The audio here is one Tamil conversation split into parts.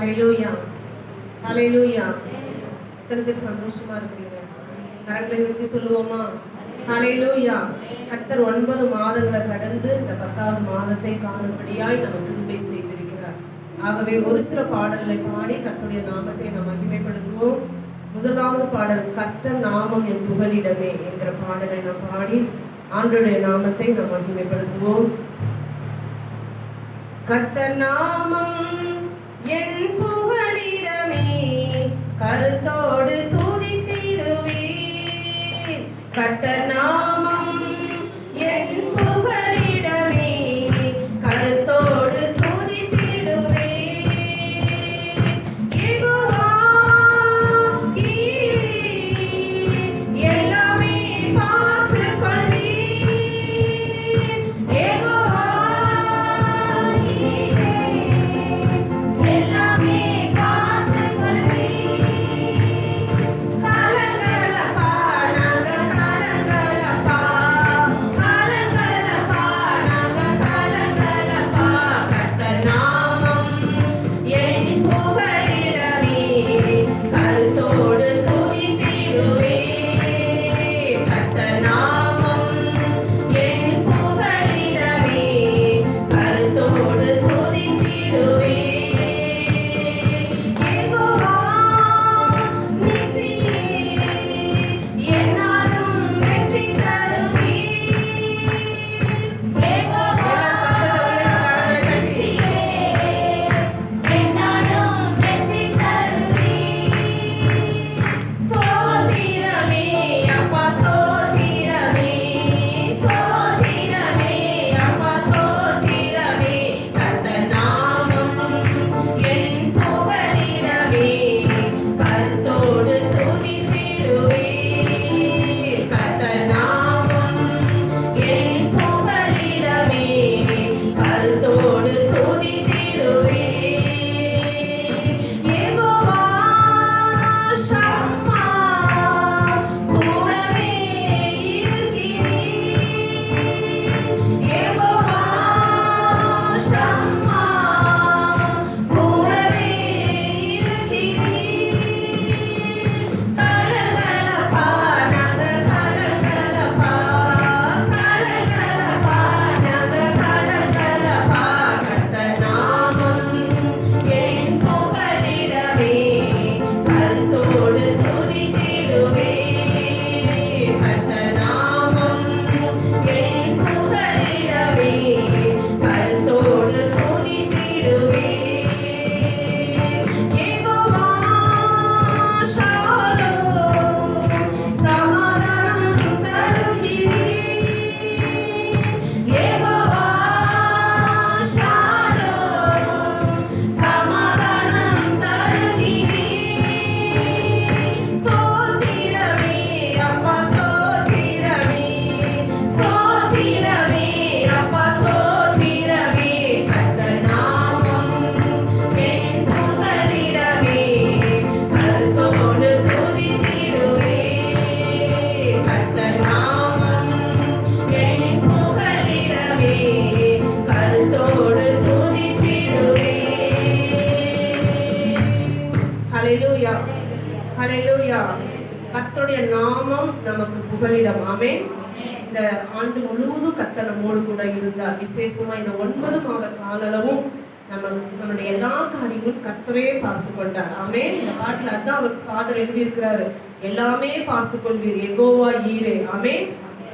ஹல்லேலூயா, ஹல்லேலூயா. எத்தனை பேர் சந்தோஷமா இருக்கிறீங்க? கரங்களை உயர்த்தி சொல்லுவோமா? ஹல்லேலூயா. கர்த்தர் 9 மாதங்களை கடந்து இந்த 10வது மாதத்தை காணும்படியாய் நமக்கு கிருபை செய்திருக்கிறார். ஆகவே ஒரு சில பாடல்களை பாடி கர்த்தருடைய நாமத்தை நாம் மகிமைப்படுத்துவோம். முதலாவது பாடல், கர்த்தர் நாமம் என் புகலிடமே என்கிற பாடலை நாம் பாடி ஆண்டவருடைய நாமத்தை நாம் மகிமைப்படுத்துவோம். கர்த்தர் நாமம் என் புகலிடமே, கருத்தோடு துதித்திடுவே. கர்த்தர் நாமம் என் புகலிடமே, கருத்தோடு துதித்திடுவே. யெகோவா ஈரே, எல்லாமே பார்த்துக் கொள்வீர். யெகோவா ஈரே, எல்லாமே பார்த்துக் கொள்வீர். கலங்கலப்பா நாங்க கலங்கலப்பா, கலங்கலப்பா நாங்க கலங்கலப்பா. கர்த்தர் நாமம் என் புகலிடமே, கருத்தோடு துதித்திடுவே. கர்த்தர் நாமம் என் புகலிடமே, கருத்தோடு துதித்திடுவே. யெகோவா நிசியே, என்னாலும் வெற்றி தருவீர். யெகோவா நிசியே, என்னாலும் வெற்றி தருவீர். ஸ்தோத்திரமே அப்பா ஸ்தோத்திரமே, ஸ்தோத்திரமே அப்பா ஸ்தோத்திரமே. கர்த்தர் நாமம் என் புகலிடமே, கருத்தோடு துதித்திடுவே. கர்த்தர் நாமம் என் புகலிடமே, கருத்தோடு துதித்திடுவே. யெகோவா ஷம்மா, கூடவே இருக்கிறீர். யெகோவா ஷம்மா, கூடவே இருக்கிறீர். கலங்கலப்பா நாங்க கலங்கலப்பா, கலங்கலப்பா நாங்க கலங்கலப்பா. கர்த்தர் நாமம் என் புகலிடமே, கருத்தோடு துதித்திடுவே. கர்த்தர் நாமம் என் புகலிடமே, கருத்தோடு துதித்திடுவே. யெகோவா ஷாலோம், சமாதானம் தருகிறீர். யெகோவா ஷாலோம், சமாதானம் தருகிறீர். ஸ்தோத்திரமே அப்பா ஸ்தோத்திரமே, ஸ்தோத்திரமே அப்பா ஸ்தோத்திரமே. கர்த்தர் நாமம் என் புகலிடமே, கருத்தோடு துதித்திடுவே. கர்த்தர் நாமம் என் புகலிடமே, கருத்தோடு துதித்திடுவே. ஹல்லேலூயா, ஹல்லேலூயா. கர்த்தருடைய நாமம் நமக்கு புகலிடம். ஆமென். இந்த ஆண்டு முழுவதும் கர்த்தர் நம்மோடு கூட இருந்தார். விசேஷமா இந்த 9 மாத காலளவும் நம்முடைய எல்லா காரியங்களும் கர்த்தரே பார்த்து கொண்டார். ஆமென். இந்த பாட்டுல அதான் அவர் ஃபாதர் எழுதியிருக்கிறாரு, எல்லாமே பார்த்து கொள்வீர். யெகோவா ஈரே. ஆமென்.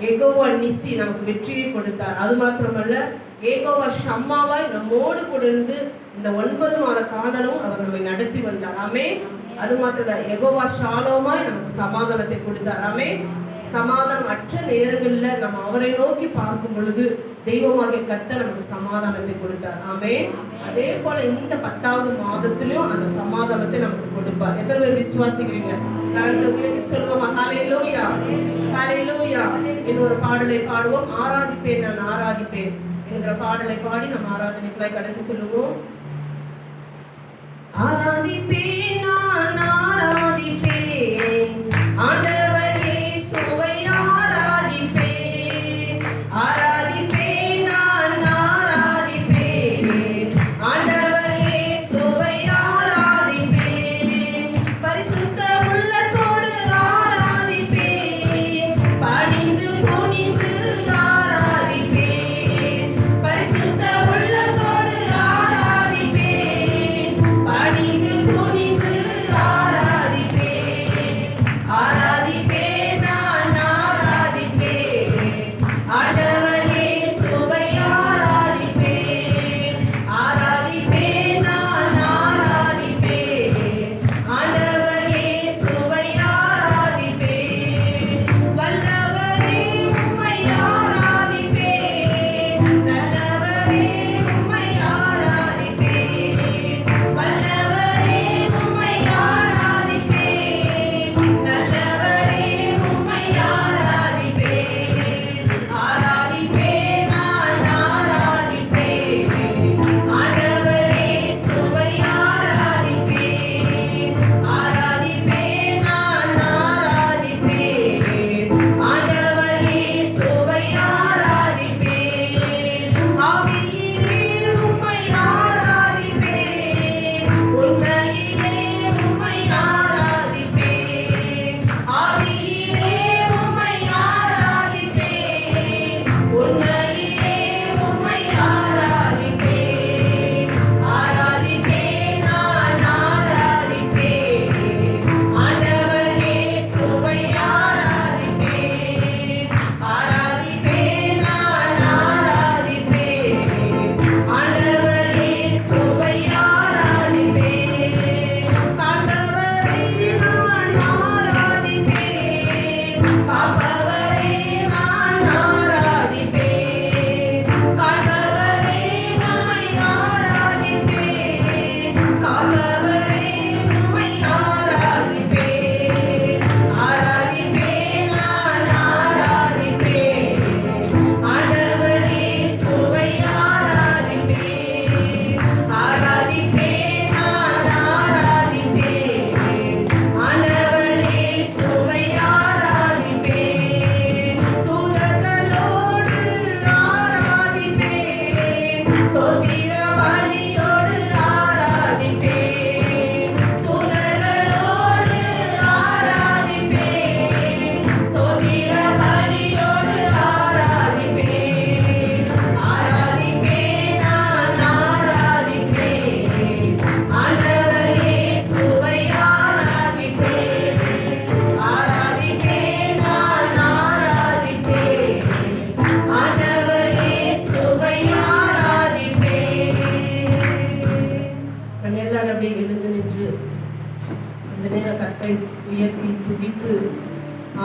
யெகோவா நிசி நமக்கு வெற்றியை கொடுத்தார். அது மாத்திரமல்ல, யெகோவா ஷம்மாவாய் நம்மோடு கூட இருந்து இந்த 9 மாத காலமும் அவர் நம்மை நடத்தி வந்தார். ஆமென். அது மாத்திரம் யெகோவா ஷாலோமாய் நமக்கு சமாதானத்தை கொடுத்தார். ஆமென். சமாதானம் அற்ற நேரங்கள்ல நம்ம அவரை நோக்கி பார்க்கும் பொழுது தெய்வமாகிய கர்த்தர் நமக்கு சமாதானத்தை கொடுத்தார். ஆமென். அதே போல இந்த 10வது மாதத்திலும் அந்த சமாதானத்தை நமக்கு கொடுப்பார். எத்தனை பேர் விசுவாசிக்கிறீங்க? கரங்களை உயர்த்தி சொல்லுவோம். ஹல்லேலூயா, ஹல்லேலூயா. இன்னொரு பாடலை பாடுவோம். ஆராதிப்பேன் நான் ஆராதிப்பேன் என்கிற பாடலை பாடி நம்ம ஆராதனைக்குள்ளாய் கடந்து செல்லுவோம். ஆராதிப்பேன் நான் ஆராதிப்பேன், ஆண்டவர் இயேசுவை ஆராதிப்பேன். ஆராதிப்பேன் நான் ஆராதிப்பேன், ஆண்டவர் இயேசுவை ஆராதிப்பேன்.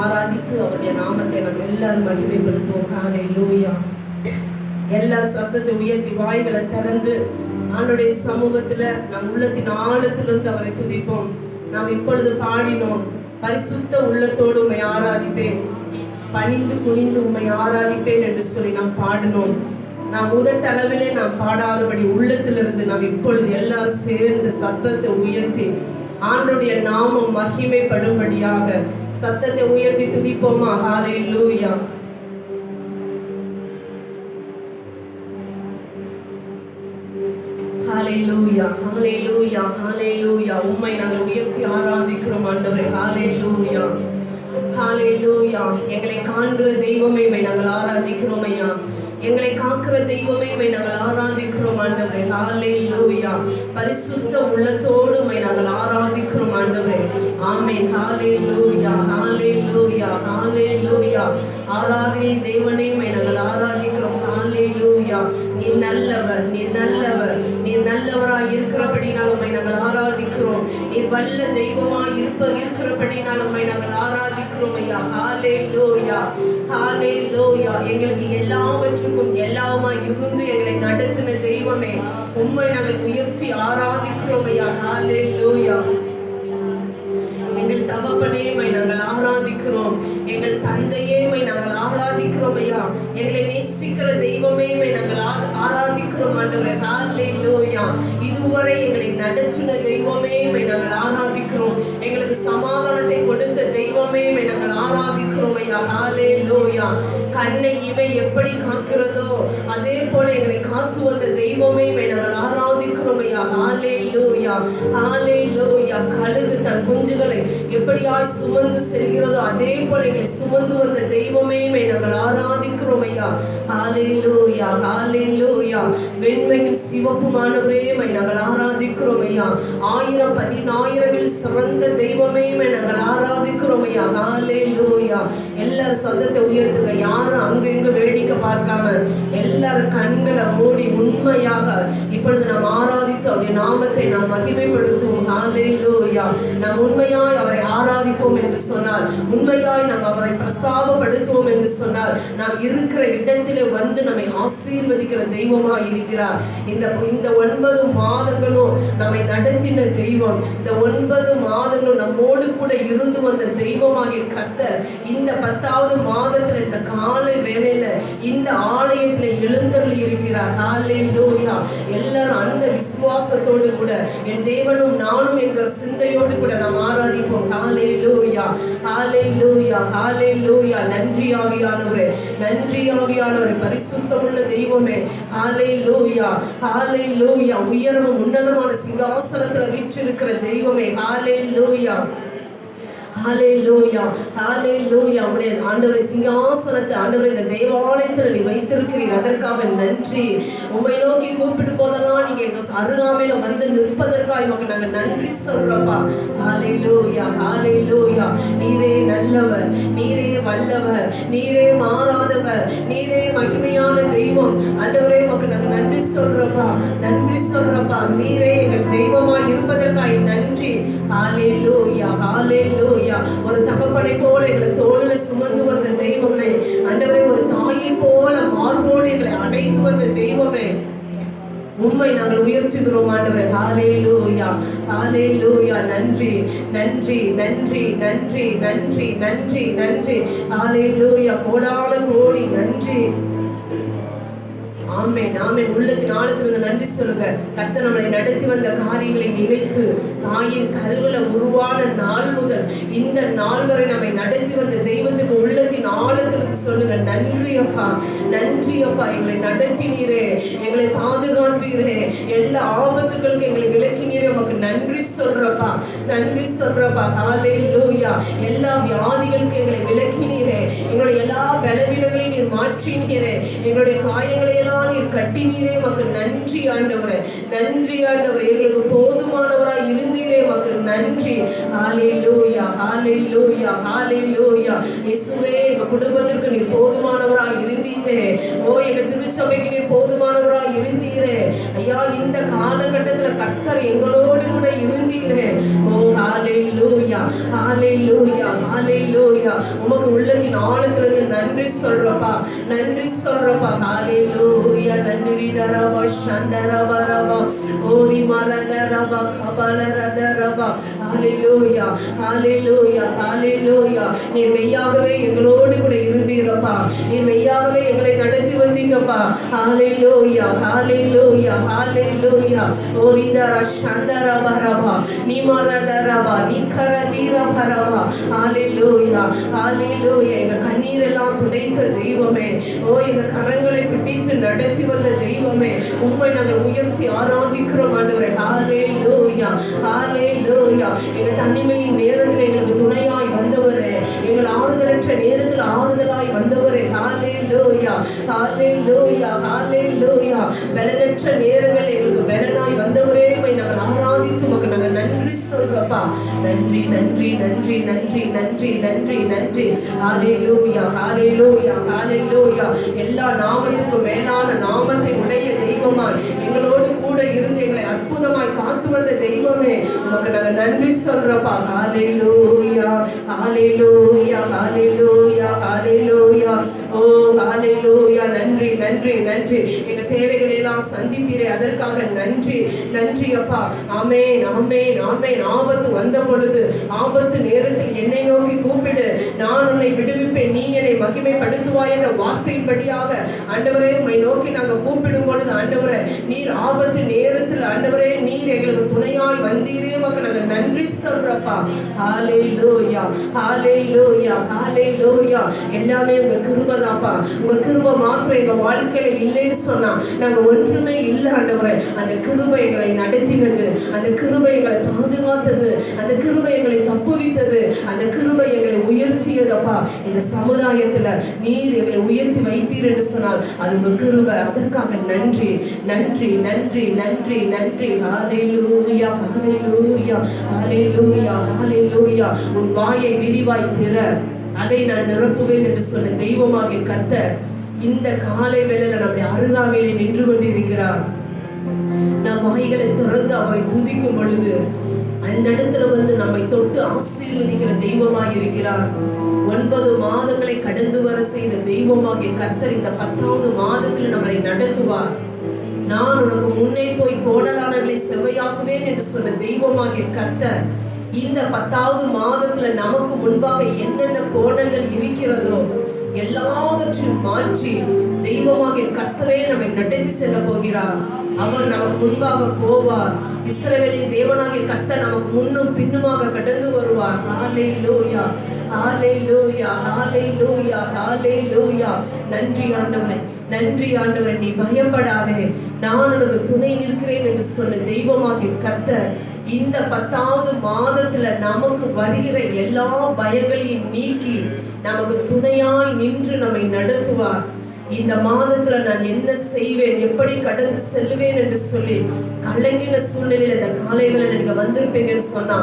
ஆராதித்து அவருடைய நாமத்தை நம்ம எல்லாரும் மகிமைப்படுத்துவோம். ஹல்லேலூயா. எல்லா சத்தத்தை உயர்த்தி வாய்களை திறந்து ஆண்டவருடைய சமூகத்துல நம் உள்ளத்தின் ஆழத்திலிருந்து அவரை துதிப்போம். நாம் இப்பொழுது பாடினோம், பரிசுத்த உள்ளத்தோடு உம்மை ஆராதிப்பேன், பணிந்து குனிந்து உம்மை ஆராதிப்பேன் என்று சொல்லி நாம் பாடினோம். நாம் உதட்டளவிலே நாம் பாடாதபடி உள்ளத்திலிருந்து நாம் இப்பொழுது எல்லாரும் சேர்ந்து சத்தத்தை உயர்த்தி ஆண்டவருடைய நாமம் மகிமைப்படும்படியாக சத்தத்தை உயர்த்தி துதிப்போமா? ஹல்லேலூயா. ஹல்லேலூயா, ஹல்லேலூயா, ஹல்லேலூயா. உம்மை நாங்கள் உயர்த்தி ஆராதிக்கிறோம் ஆண்டவரே. ஹல்லேலூயா, ஹல்லேலூயா. எங்களை காண்கிற தெய்வமே நாங்கள் ஆராதிக்கிறோம் ஐயா. எங்களை காக்கிற தெய்வமே நாங்கள் ஆராதிக்கிறோம் ஆண்டவரே. ஹல்லேலூயா. பரிசுத்த உள்ளத்தோடு நாங்கள் ஆராதிக்கிறோம் ஆண்டவரே. ஆமென். ஹல்லேலூயா, ஹல்லேலூயா, ஹல்லேலூயா. ஆராதனை தெய்வனே நாங்கள் ஆராதிக்கிறோம். ஹல்லேலூயா. நீர் நல்லவர், நீர் நல்லவர், நீர் நல்லவராய் இருக்கிறபடினால் உம்மை நாங்கள் ஆராதிக்கிறோம். நீர் வல்ல தெய்வமாய் இருக்கிறபடினால் உம்மை நாங்கள் ஆராதிக்கிறோம் ஐயா. ஹல்லேலூயா, ஹல்லேலூயா. எங்களுக்கு எல்லாவற்றுக்கும் எல்லாமாய் இருந்து எங்களை நடத்தின தெய்வமே உம்மை நாங்கள் உயர்த்தி ஆராதிக்கிறோம் ஐயா. ஹல்லேலூயா. எங்கள் தகப்பனே நாங்கள் ஆராதிக்கிறோம். எங்கள் தந்தையே நாங்கள் ஆராதிக்கிறோம் ஐயா. எங்களை நேசிக்கிற தெய்வமே நாங்கள் ஆராதிக்கிறோம் ஆண்டவரே. ஹல்லேலூயா. இதுவரை எங்களை நடத்தின தெய்வமே நாங்கள் ஆராதிக்கிறோம். எங்களுக்கு சமாதானத்தை கொடுத்த தெய்வமே நாங்கள் ஆராதிக்கிறோம் ஐயா. ஹல்லேலூயா. கண்ணை இவை எப்படி காக்கிறதோ அதே போல எங்களை காத்து வந்த தெய்வமே நாங்கள் ஆராதிக்கிறோம் ஐயா. ஹல்லேலூயா, ஹல்லேலூயா. கழுகு தன் குஞ்சுகளை எப்படியாய் சுமந்து செல்கிறதோ அதே போல எங்களை சுமந்து வந்த தெய்வமே நாங்கள் ஆராதிக்கிறோம் ஐயா. ஹல்லேலூயா, ஹல்லேலூயா. வெண்மையும் சிவப்புமானவரே நாங்கள் ஆராதிக்கிறோம் ஐயா. 1000 சிறந்த தெய்வமே நாங்கள் ஆராதிக்கிறோம் ஐயா. ஹல்லேலூயா. எல்லாரும் சத்தத்தை உயர்த்துங்க. யாரும் அங்க இங்க வேடிக்கை பார்க்காம எல்லாரும் கண்களை மூடி உண்மையாக இப்பொழுது நாம் ஆராதித்து அவருடைய நாமத்தை நாம் மகிமைப்படுத்துவோம். ஹல்லேலூயா. நாம் உண்மையாய் அவரை ஆராதிப்போம் என்று சொன்னால், உண்மையாய் நாம் அவரை பிரஸ்தாபப்படுத்துவோம் என்று சொன்னால், நாம் இருக்கிற இடத்திலே வந்து நம்மை ஆசீர்வதிக்கிற தெய்வமாய் இருக்கிறார். இந்த 9 மாதங்களும் நம்மை நடத்தின தெய்வம், இந்த 9 மாதங்களும் நம்மோடு கூட இருந்து வந்த தெய்வமாகிய கர்த்தர் இந்த 10வது மாதத்துல இந்த காலை வேளையில இந்த ஆலயத்துல எழுந்தருளி இருக்கிறார். ஹல்லேலூயா. எல்லாரும் அந்த விசுவாசத்தோடு கூட என் தேவனும் நானும் என்கிற சிந்தையோடு கூட நாம் ஆராதிப்போம். ஹல்லேலூயா, ஹல்லேலூயா, ஹல்லேலூயா. நன்றி ஆவியானவரே, நன்றி ஆவியானவரே, பரிசுத்தமுள்ள தெய்வமே. ஹல்லேலூயா, ஹல்லேலூயா. உயர்வும் உன்னதமான சிங்காசனத்துல வீற்றிருக்கிற தெய்வமே. ஹல்லேலூயா, ஹல்லேலூயா, ஹல்லேலூயா. உம்முடைய ஆண்டவரே சிங்காசனத்தை ஆண்டவரே இந்த தேவாலயத்தில் நீ வைத்திருக்கிறீர், அதற்காக நன்றி. உம்மை நோக்கி கூப்பிட்டு போதெல்லாம் நீங்க எங்க அருகாமையில வந்து நிற்பதற்காக நமக்கு நாங்கள் நன்றி சொல்றப்பா. ஹல்லேலூயா, ஹல்லேலூயா. நீரே நல்லவர், நீரே வல்லவர், நீரே மாறாதவர், நீரே மகிமையான தெய்வம். ஆண்டவரே உமக்கு நாங்கள் நன்றி சொல்றப்பா, நன்றி சொல்றப்பா. நீரே எங்கள் தெய்வமாய் இருப்பதற்காக நன்றி. ஹல்லேலூயா, ஹல்லேலூயா. ஒரு தகப்பனை போல எங்களை தோளில சுமந்து வந்த தெய்வமே, ஆண்டவரே ஒரு தாயை போல மார்போடு எங்களை அணைத்து வந்த தெய்வமே, உம்மை நாங்கள் உயர்த்துகிறோம் ஆண்டவரே. ஹல்லேலூயா, ஹல்லேலூயா. நன்றி, நன்றி, நன்றி, நன்றி, நன்றி, நன்றி, நன்றி. ஹல்லேலூயா. கோடான கோடி நன்றி. ஆமென், ஆமென். உள்ளத்தின் ஆழத்திலிருந்து நன்றி சொல்லுங்க. கர்த்தர் நம்மளை நடத்தி வந்த காரியங்களை நினைத்து தாயின் கருவில உருவான நாள் முதல் இந்த நாள் வரை நம்மை நடத்தி வந்த தெய்வத்துக்கு உள்ளத்தின் ஆழத்திலிருந்து சொல்லுங்க. நன்றி அப்பா, நன்றி அப்பா. எங்களை நடத்தினீரே, எங்களை பாதுகாத்தீரே, எல்லா ஆபத்துகளுக்கும் எங்களை விலக்கினீரே, உமக்கு நன்றி சொல்றப்பா, நன்றி சொல்றப்பா. ஹல்லேலூயா. எல்லா வியாதிகளுக்கும் எங்களை விலக்கினீரே, எங்களுடைய எல்லா பலவீனங்களையும் நீர் மாற்றினீரே, எங்களுடைய காயங்களை எல்லாம் நீர் கட்டினீரே, உமக்கு நன்றி ஆண்டவரே, நன்றி ஆண்டவரே. எங்களுக்கு போதுமானவராய் இருந்தீரே, உமக்கு நன்றி. ஹல்லேலூயா, ஹல்லேலூயா, ஹல்லேலூயா. இயேசுவே, எங்க குடும்பத்திற்கு நீர் போதுமானவராய் இருந்தீரே. ஓ, எங்க திருச்சபைக்கு நீர் போதுமானவராய் இருந்தீரே ஐயா. இந்த காலகட்டத்தில் கர்த்தர் எங்களோடு கூட இருந்தீரே. ஓ ஹல்லேலூயா. ஹalleluya ஹalleluya ஹalleluya. உமக்கு உள்ளத்தின் ஆழத்திலிருந்து நன்றி சொல்றப்பா, நன்றி சொல்றப்பா. ஹalleluya. நன்றி தரவா சந்தரவரவா ஓரி மரதரவா கபலரதரவா. ஹalleluya ஹalleluya ஹalleluya. நீ மெய்யாகவே எங்களோடு கூட இருந்தீரப்பா, நீ மெய்யாகவே எங்களை நடத்தி வந்தீங்கப்பா. ஹalleluya ஹalleluya ஹalleluya. ஓரி தர சந்தரவரவா நீ மரதரவா நீ கரதீரவரவா. ஹalleluya ஹalleluya. எங்க கண்ணீரெல்லாம் துடைத்த தெய்வமே, ஓ எங்க கரங்களை பிடித்து நடத்தி வந்த தெய்வமே, உம்மை நாங்கள் உயர்த்தி ஆராதிக்கிறோம் ஆண்டவரே. ஹalleluya ஹalleluya. எங்க தனிமையின் நேரத்தில் எங்களுக்கு துணையாய் வந்தவரே, எங்கள் ஆறுதலற்ற நேரத்தில் ஆறுதலாய் வந்தவரே. ஹalleluya ஹalleluya ஹalleluya. பலனற்ற நேரங்கள் எங்களுக்கு பலனாய் வந்தவரே, உம்மை நாங்கள் ஆராதித்து உமக்கு நாங்கள் நன்றி சொல்றப்பா. நன்றி நன்றி நன்றி நன்றி நன்றி நன்றி நன்றி. ஹalleluya ஹalleluya ஹalleluya. எல்லா நாமத்துக்கும் மேலான நாமத்தை உடைய தெய்வமாய் எங்களோடு கூட இருந்து எங்களை அற்புதமாய் காத்து வந்த தெய்வமே, உமக்கு நாங்கள் நன்றி சொல்றப்பா. ஹalleluya ஹalleluya ஹalleluya ஹalleluya. ஓ ஹalleluya. நன்றி நன்றி நன்றி. எங்க தேவைகளை எல்லாம் சந்தித்தீரே, அதற்காக நன்றி நன்றி அப்பா. ஆமென் ஆமென் ஆமென். ஆபத்து வந்த பொழுது, ஆபத்து நேரத்தில் என்னை நோக்கி கூப்பிடு, நான் உன்னை விடுவிப்பேன், நீ என்னை மகிமைப்படுத்துவாய் என்ற வார்த்தையின்படியாக ஆண்டவரே உம்மை நோக்கி நாங்கள் கூப்பிடும் பொழுது, ஆண்டவரே நீர் ஆபத்து நேரத்தில் ஆண்டவரே நீர் எங்களுக்கு துணையாய் வந்தீரே, உமக்கு நாங்கள் நன்றி சொல்றப்பா. ஹalleluya ஹalleluya ஹalleluya. எல்லாமே உங்க கிருபைதாப்பா. உங்க கிருபை மாத்திரம் எங்க வாழ்க்கையில இல்லைன்னு சொன்னா நாங்க ஒன்றுமே இல்லை ஆண்டவரே. அந்த கிருபை எங்களை நடத்தினது, அந்த கிருபை எங்களை பாதுகாத்தது, அந்த கிருபை எங்களை தப்புவித்தது, அந்த கிருபை எங்களை உயர்த்தியதப்பா. இந்த சமுதாயத்துல நீர் எங்களை உயர்த்தி வைத்தீர் என்று சொன்னால் அது உங்க கிருபை. அதற்காக நன்றி நன்றி நன்றி நன்றி நன்றி. ஹalleluya ஹalleluya ஹalleluya ஹalleluya. உன் வாயை விரிவாய் திற, அதை நான் நிரப்புவேன் என்று சொன்ன தெய்வமாகிய கர்த்தர் இந்த காலை வேளையில நம்முடைய அருகாமையிலே நின்று கொண்டிருக்கிறார். நம் வாய்களை திறந்து அவரை துதிக்கும் பொழுது அந்த இடத்துல வந்து நம்மை தொட்டு ஆசீர்வதிக்கிற தெய்வமாய் இருக்கிறார். 9 மாதங்களை கடந்து வர செய்த தெய்வமாகிய கர்த்தர் இந்த 10வது மாதத்தில் நம்மளை நடத்துவார். நான் உனக்கு முன்னே போய் கோடலானவர்களை செவ்வையாக்குவேன் என்று சொன்ன தெய்வமாகிய கர்த்தர் இந்த 10வது மாதத்துல நமக்கு முன்பாக என்னென்ன கோணங்கள் இருக்கிறதோ எல்லாவற்றையும் மாற்றி தெய்வமாகிய கர்த்தரே நம்மை நடத்தி செல்ல போகிறார். அவர் நமக்கு முன்பாக போவார். இஸ்ரவேலின் தேவனாகிய கர்த்தர் நமக்கு முன்னும் பின்னுமாக கடந்து வருவார். ஹalleluya ஹalleluya ஹalleluya ஹalleluya. நன்றி ஆண்டவரே, நன்றி ஆண்டவரே. நீ பயப்படாதே, நான் உனக்கு துணை நிற்கிறேன் என்று சொன்ன தெய்வமாகிய கர்த்தர் இந்த 10வது மாதத்துல நமக்கு வருகிற எல்லா பயங்களையும் நீக்கி நமக்கு துணையாய் நின்று நம்மை நடத்துவார். இந்த மாதத்துல நான் என்ன செய்வேன், எப்படி கடந்து செல்வேன் என்று சொல்லி கலங்கின சூழ்நிலையில இந்த காலைகளை நீங்க வந்திருப்பீங்கன்னு சொன்னா,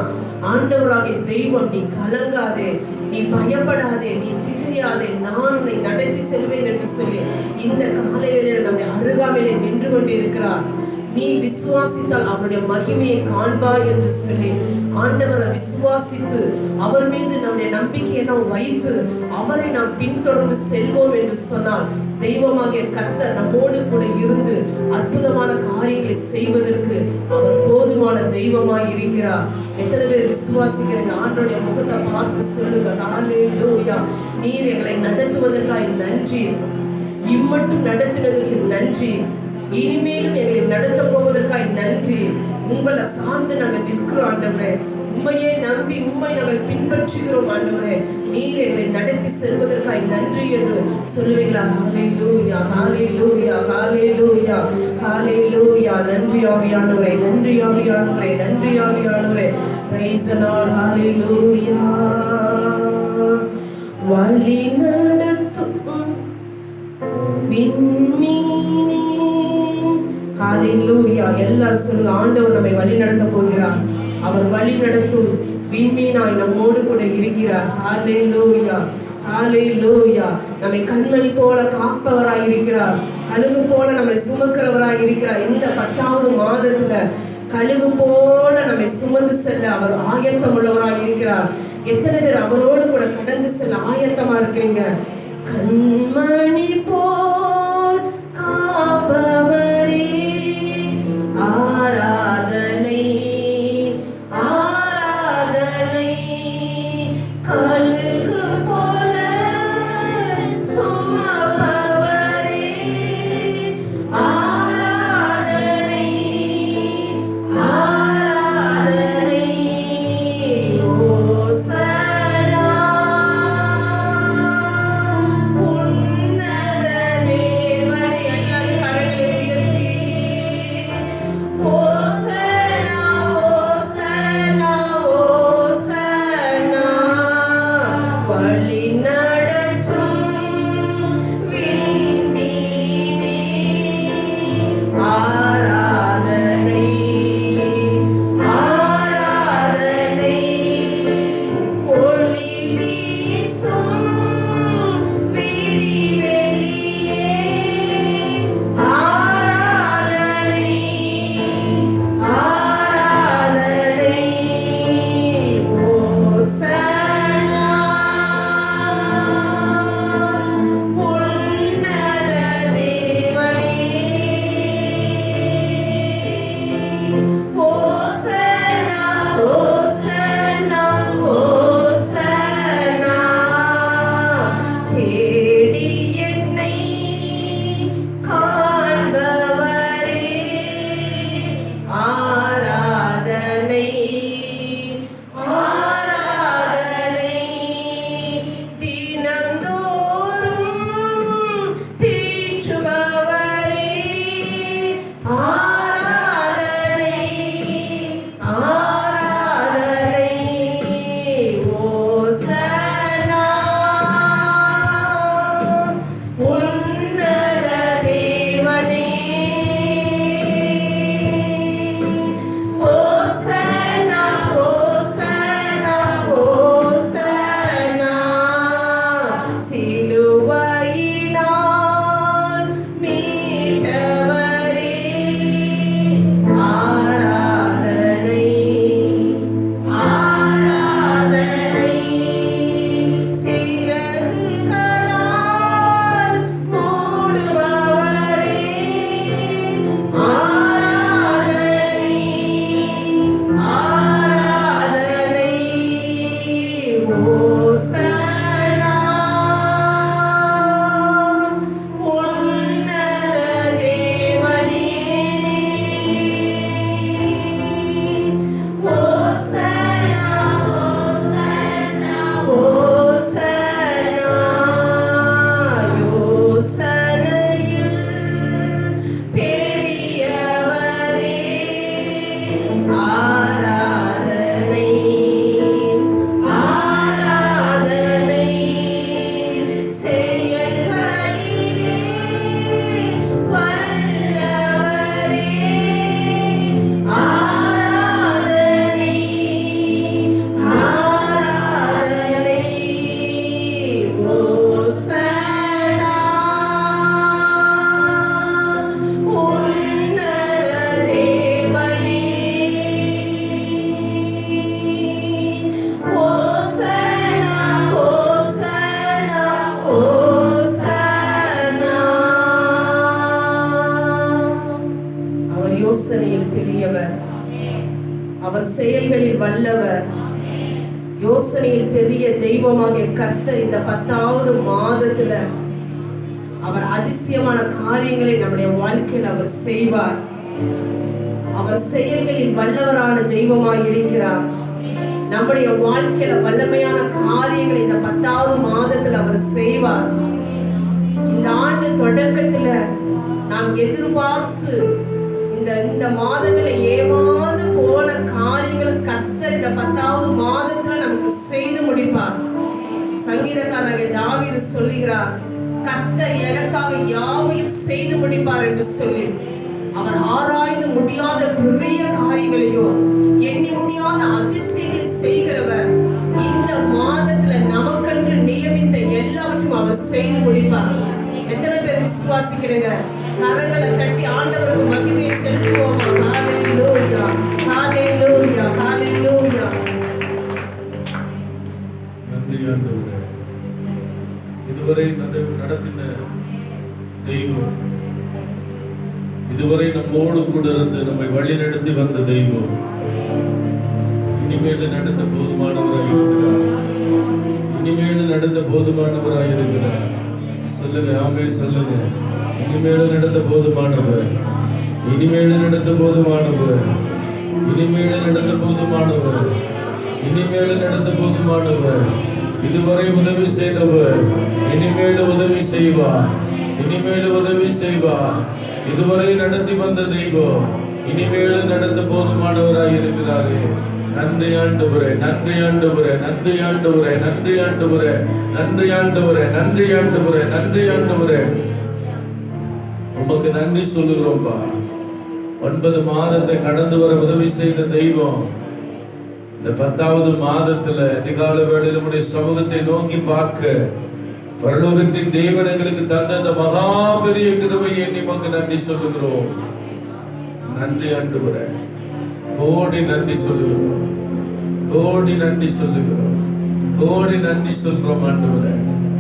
ஆண்டவராகிய தெய்வம் நீ கலங்காதே, நீ பயப்படாதே, நீ திகையாதே, நான் உன்னை நடத்தி செல்வேன் என்று சொல்லி இந்த காலையில நம்முடைய அருகாமையிலே நின்று கொண்டிருக்கிறார். நீ விசுவாசித்தால் அவருடைய மகிமையை காண்பாய் என்று சொல்லி ஆண்டவரை விசுவாசித்து அவர் மீது நம்முடைய நம்பிக்கையை நாம் வைத்து அவரை நாம் பின்தொடர்ந்து செல்வோம் என்று சொன்னால் தெய்வமாகிய கர்த்தர் நம்மோடு கூட இருந்து அற்புதமான காரியங்களை செய்வதற்கு அவர் போதுமான தெய்வமாய் இருக்கிறார். எத்தனை பேர் விசுவாசிக்கிறீங்க? ஆண்டவருடைய முகத்தை பார்த்து சொல்லுங்க, ஹalleluya. நீர் எங்களை நடத்துவதற்காய் நன்றி, இம்மட்டும் நடத்தினதற்கு நன்றி, இனிமேலும் எங்களை நடத்த போவதற்காய் நன்றி. உங்களை சார்ந்து நாங்கள் நிற்கிறோம் ஆண்டவரே, உண்மையை நம்பி உண்மை நாங்கள் பின்பற்றுகிறோம் ஆண்டவரே. நீர் எங்களை நடத்தி செல்வதற்காய் நன்றி என்று சொல்லுவீங்களா? ஹalleluya ஹalleluya ஹalleluya ஹalleluya. நன்றி ஆவியானவரே, நன்றி ஆவியானவரே, நன்றி ஆவியானவரே. praise the Lord. ஹalleluya. வழி நடத்தும் விண்மீனே, ஹalleluya. எல்லாரும் சொல்லுங்க, ஆண்டவர் நம்மை வழி நடத்த போகிறார். அவர் வழி நடத்தும் விண்மீனாய் நம்மோடு கூட இருக்கிறார். ஹalleluya ஹalleluya. நம்மை கண்மணி போல காப்பவராய் இருக்கிறார், கழுகு போல நம்மை சுமக்கிறவராய் இருக்கிறார். இந்த 10வது மாதத்துல கழுகு போல நம்மை சுமந்து செல்ல அவர் ஆயத்தம் உள்ளவராய் இருக்கிறார். எத்தனை பேர் அவரோடு கூட கடந்து செல்ல ஆயத்தமா இருக்கிறீங்க? கண்மணி போல் காப்பவரே ஆராதனை ஆராதனை. கழுகு போல சுமப்பவரே ஆராதனை ஆராதனை. ஓசனா உன்னத தேவனே. எல்லாரும் கரங்களை உயர்த்தி ஓசனா ஓசனா ஓசனா. வழி நடத்தும் விண்மீனே ஆராதனை ஆராதனை. ஒளி வீசும் விடிவெளியே ஆராதனை ஆராதனை. ஓசனா உன்னத தேவனே. ஓசனா ஓசனா ஓசனா. தேடி என்னை காண்பவரே ஆராதனை ஆராதனை. தினந்தோறும் தீற்றுபவரே ஆராதனை ஆராதனை. ஓசனா உன்னத தேவனே. ஓசனா ஓசனா ஓசனா. சிலுவையினால் மீட்டவரே ஆராதனை ஆராதனை. சிறகுகளால் மூடுபவரே ஆராதனை ஆராதனை. ஓசனா உன்னத தேவனே. ஓசனா ஓசனா. யோசனையில் பெரியவரே ஆராதனை ஆராதனை. செயல்களிலே வல்லவரே ஆராதனை ஆராதனை. ஓசனா உன்னத தேவனே. ஓசனா ஓசனா ஓசனா. அவர் யோசனையில் பெரியவர், அவர் செயல்களில் வல்லவர். யோசனையில் பெரிய தெய்வமாகிய கர்த்தர் இந்த 10வது மாதத்துல அவர் அதிசயமான காரியங்களை நம்முடைய வாழ்க்கையில் அவர் செய்வார். அவர் செயல்களில் வல்லவரான தெய்வமாய் இருக்கிறார். நம்முடைய வாழ்க்கையில வல்லமையான காரியங்களை இந்த 10வது மாதத்துல அவர் செய்வார். இந்த ஆண்டு தொடக்கத்துல நாம் எதிர்பார்த்து இந்த மாதங்களை ஏமாந்து போன காரியங்களை கர்த்தர் இந்த 10வது மாதத்துல நமக்கு செய்து முடிப்பார். சங்கீதக்காரனாகிய தாவீது சொல்லுகிறார், கர்த்தர் எனக்காக யாவையும் செய்து முடிப்பார் என்று சொல்லி. அவர் ஆராய்ந்து முடியாத பெரிய காரியங்களையோ எண்ணி முடியாத அதிசயங்களை செய்கிறவர். இந்த மாதத்துல நமக்கென்று நியமித்த எல்லாவற்றையும் அவர் செய்து முடிப்பார். எத்தனை பேர் விசுவாசிக்கிறீங்க? கரங்களை கட்டி ஆண்டவருக்கு மகிமையை செலுத்துவோமா? ஹல்லேலூயா. இதுவரை நடத்தின தெய்வம், இதுவரை நம்மோடு கூட இருந்து நம்மை வழி நடத்தி வந்த தெய்வம் இனிமேல் நடத்த போதுமானவராய் இருக்கிறார். இனிமேல் நடத்த போதுமானவராய் இருக்கிறார். சொல்லுங்க, ஆமென் சொல்லுங்க. இனிமேல் நடத்த போதுமானவர், இனிமேல் நடத்த போதுமானவர், இனிமேல் நடத்த போதுமானவர், இனிமேல் நடத்த போதுமானவர். இதுவரை உதவி செய்தவர் இனிமேல் உதவி செய்வார், இனிமேல் உதவி செய்வார். இதுவரை நடத்தி வந்த தெய்வம் இனிமேல் நடத்த போதுமானவராய் இருக்கிறாரே. நன்றி ஆண்டவரே, நன்றி ஆண்டவரே, நன்றி ஆண்டவரே, நன்றி ஆண்டவரே, நன்றி ஆண்டவரே, நன்றி ஆண்டவரே, நன்றி ஆண்டவரே. உமக்கு நன்றி சொல்லுகிறோம்பா. 9 மாதத்தை கடந்து வர உதவி செய்த தெய்வம் இந்த 10வது மாதத்துல அதிகால வேளையில் நம்முடைய சமூகத்தை நோக்கி பார்க்க பரலோகத்தின் தேவன் எங்களுக்கு தந்த அந்த மகா பெரிய கிருபையை எண்ணி உமக்கு நன்றி சொல்லுகிறோம். நன்றி ஆண்டவரே, கோடி நன்றி சொல்லுகிறோம், கோடி நன்றி சொல்லுகிறோம், கோடி நன்றி சொல்றோம் ஆண்டவரே.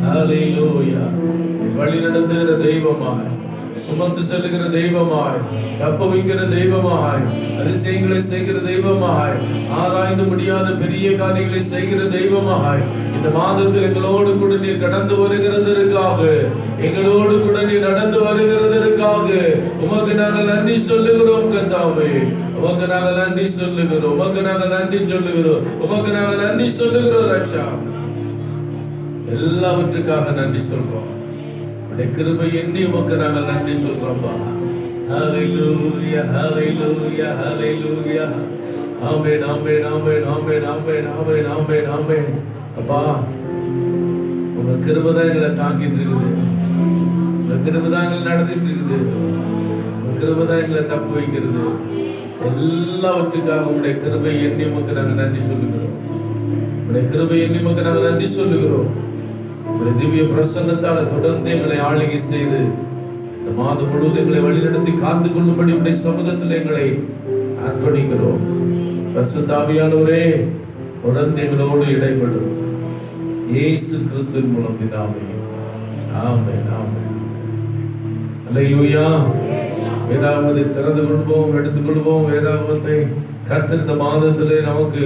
ஹல்லேலூயா. வழி நடத்துகிற தெய்வமாய், சுமந்து செல்லுகிற தெய்வமாய், தப்ப வைக்கிற தெய்வமாய், அதிசயங்களை செய்கிற தெய்வமாய், ஆராய்ந்து முடியாத பெரிய காரியங்களை செய்கிற தெய்வமாய் இந்த மாதத்தில் எங்களோடு கூட நீர் கடந்து வருகிறதற்காக, எங்களோடு கூட நீர் நடந்து வருகிறதற்காக உமக்கு நாங்கள் நன்றி சொல்லுகிறோம் கர்த்தாவே. உமக்கு நாங்கள் நன்றி சொல்லுகிறோம், உமக்கு நாங்கள் நன்றி சொல்லுகிறோம், உமக்கு நாங்கள் நன்றி சொல்லுகிறோம் ரட்சா. எல்லாவற்றுக்காக நன்றி சொல்றோம். கிருபை எண்ணி உமக்கு நாங்கள் நன்றி சொல்றோம்பா. ஹல்லேலூயா, ஹல்லேலூயா, ஹல்லேலூயா. ஆமென், ஆமென், ஆமென், ஆமென், ஆமென், ஆமென், ஆமென், ஆமென். அப்பா, உங்க கிருபை தான் எங்களை தாங்கிட்டு இருக்குது, உங்க கிருபை தான் எங்களை நடத்திட்டு இருக்குது, உங்க கிருபை தான் எங்களை தப்பு வைக்கிறது. எல்லாவற்றுக்காக உங்களுடைய கிருபை எண்ணி உமக்கு நாங்கள் நன்றி சொல்லுகிறோம். உங்களுடைய கிருபை எண்ணி உமக்கு நாங்கள் நன்றி சொல்லுகிறோம். திவ்ய பிரசன்னத்தால தொடர்ந்து எங்களை ஆளுகை செய்து இந்த மாதம் முழுவதும் எங்களை வழிநடத்தி காத்துக் கொள்ளும்படி உடைய சமூகத்தில் எங்களை அர்ப்பணிக்கிறோம். பரிசுத்த ஆவியானவரே, தொடர்ந்து எங்களோடு இடைப்படும். இயேசு கிறிஸ்துவின் மூலம் பிதாவே, ஆமென், ஆமென். அல்லேலூயா. வேதாகமத்தை திறந்து கொள்வோம், எடுத்துக்கொள்வோம். வேதாகமத்தை கர்த்தர் இந்த மாதத்திலே நமக்கு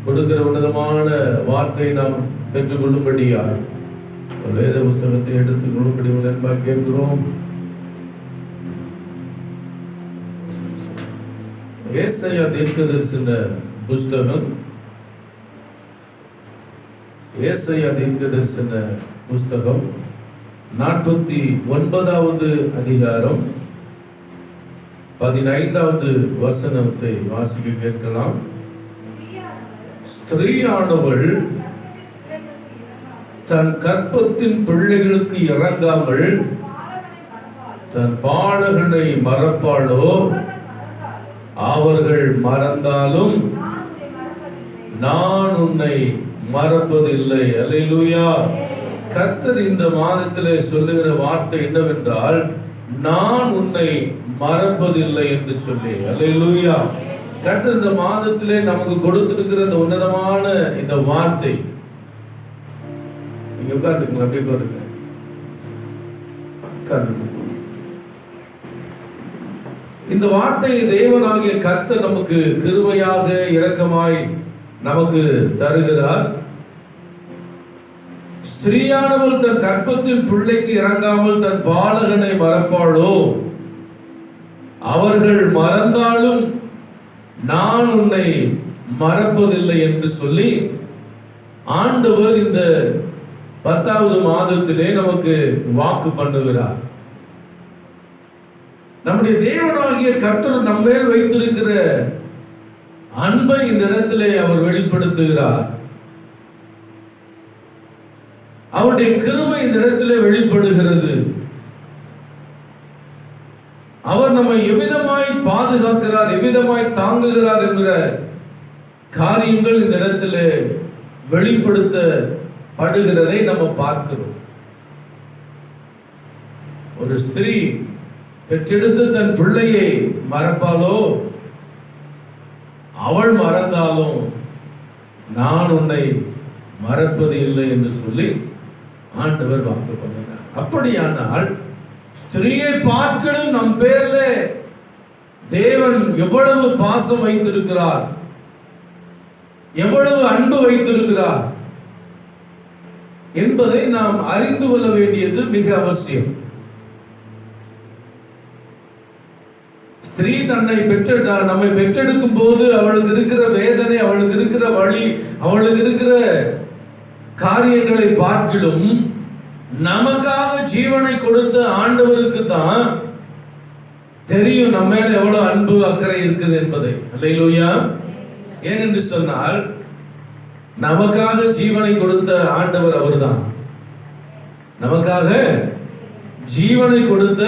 கொடுக்கிற உன்னதமான வார்த்தை நாம் பெற்றுக்கொள்ளும்படியாய் வேத புஸ்தகத்தை எடுத்துக் கொள்ளும்படி அன்பாக கேட்கிறோம். ஏசாயா தீர்க்கதரிசன புஸ்தகம், ஏசாயா தீர்க்கதரிசன புஸ்தகம் 49வது அதிகாரம் 15வது வசனத்தை வாசிக்க கேட்கலாம். ஸ்திரீயானவள் தன் கற்பத்தின் பிள்ளைகளுக்கு இறங்காமல் தன் பாலகனை மறப்பாளோ? அவர்கள் மறந்தாலும் நான் உன்னை மறப்பதில்லை. அல்லேலூயா. கர்த்தர் இந்த மாதத்திலே சொல்லுகிற வார்த்தை என்னவென்றால், நான் உன்னை மறப்பதில்லை என்று சொல்லி. அல்லேலூயா. கர்த்தர் இந்த மாதத்திலே நமக்கு கொடுத்திருக்கிற இந்த உன்னதமான இந்த வார்த்தை, நீங்க உட்கார்ந்துங்க, அப்படியே பாருங்க, இந்த வார்த்தையை தேவனாகிய கர்த்தர் நமக்கு கிருபையாக இரக்கமாய் நமக்கு தருகிறார். ஸ்திரீயானவள் தன் கற்பத்தின் பிள்ளைக்கு இறங்காமல் தன் பாலகனை மறப்பாளோ? அவர்கள் மறந்தாலும் நான் உன்னை மறப்பதில்லை என்று சொல்லி ஆண்டவர் இந்த 10வது மாதத்திலே நமக்கு வாக்கு பண்ணுகிறார். நம்முடைய தேவனாகிய கர்த்தர் நம்மேல் வைத்திருக்கிற அன்பை இந்த இடத்திலே அவர் வெளிப்படுத்துகிறார். அவருடைய கிருபை இந்த இடத்திலே வெளிப்படுகிறது. அவர் நம்மை எவ்விதமாய் பாதுகாக்கிறார், எவ்விதமாய் தாங்குகிறார் என்கிற காரியங்கள் இந்த இடத்திலே வெளிப்படுத்தப்படுகிறதை நம்ம பார்க்கிறோம். ஒரு ஸ்திரீ பெற்றெடுத்து தன் பிள்ளையை மறப்பாளோ? அவள் மறந்தாலும் நான் உன்னை மறப்பது இல்லை என்று சொல்லி ஆண்டவர் வாக்கு பண்ணுகிறார். அப்படியானால் ஸ்திரீயை பார்க்கலும் நம் பேர்ல தேவன் எவ்வளவு பாசம் வைத்திருக்கிறார், எவ்வளவு அன்பு வைத்திருக்கிறார் என்பதை நாம் அறிந்து கொள்ள வேண்டியது மிக அவசியம். ஸ்திரீ தன்னை நம்மை பெற்றெடுக்கும் போது அவளுக்கு இருக்கிற வேதனை, அவளுக்கு இருக்கிற வழி, அவளுக்கு இருக்கிற காரியங்களை பார்க்கிலும் நமக்காக ஜீவனை கொடுத்த ஆண்டவருக்கு தான் தெரியும் நம்ம மேல எவ்வளவு அன்பு அக்கறை இருக்குது என்பதை. அல்லேலூயா. ஏனென்று சொன்னால் நமக்காக ஜீவனை கொடுத்த ஆண்டவர் அவர்தான். நமக்காக ஜீவனை கொடுத்த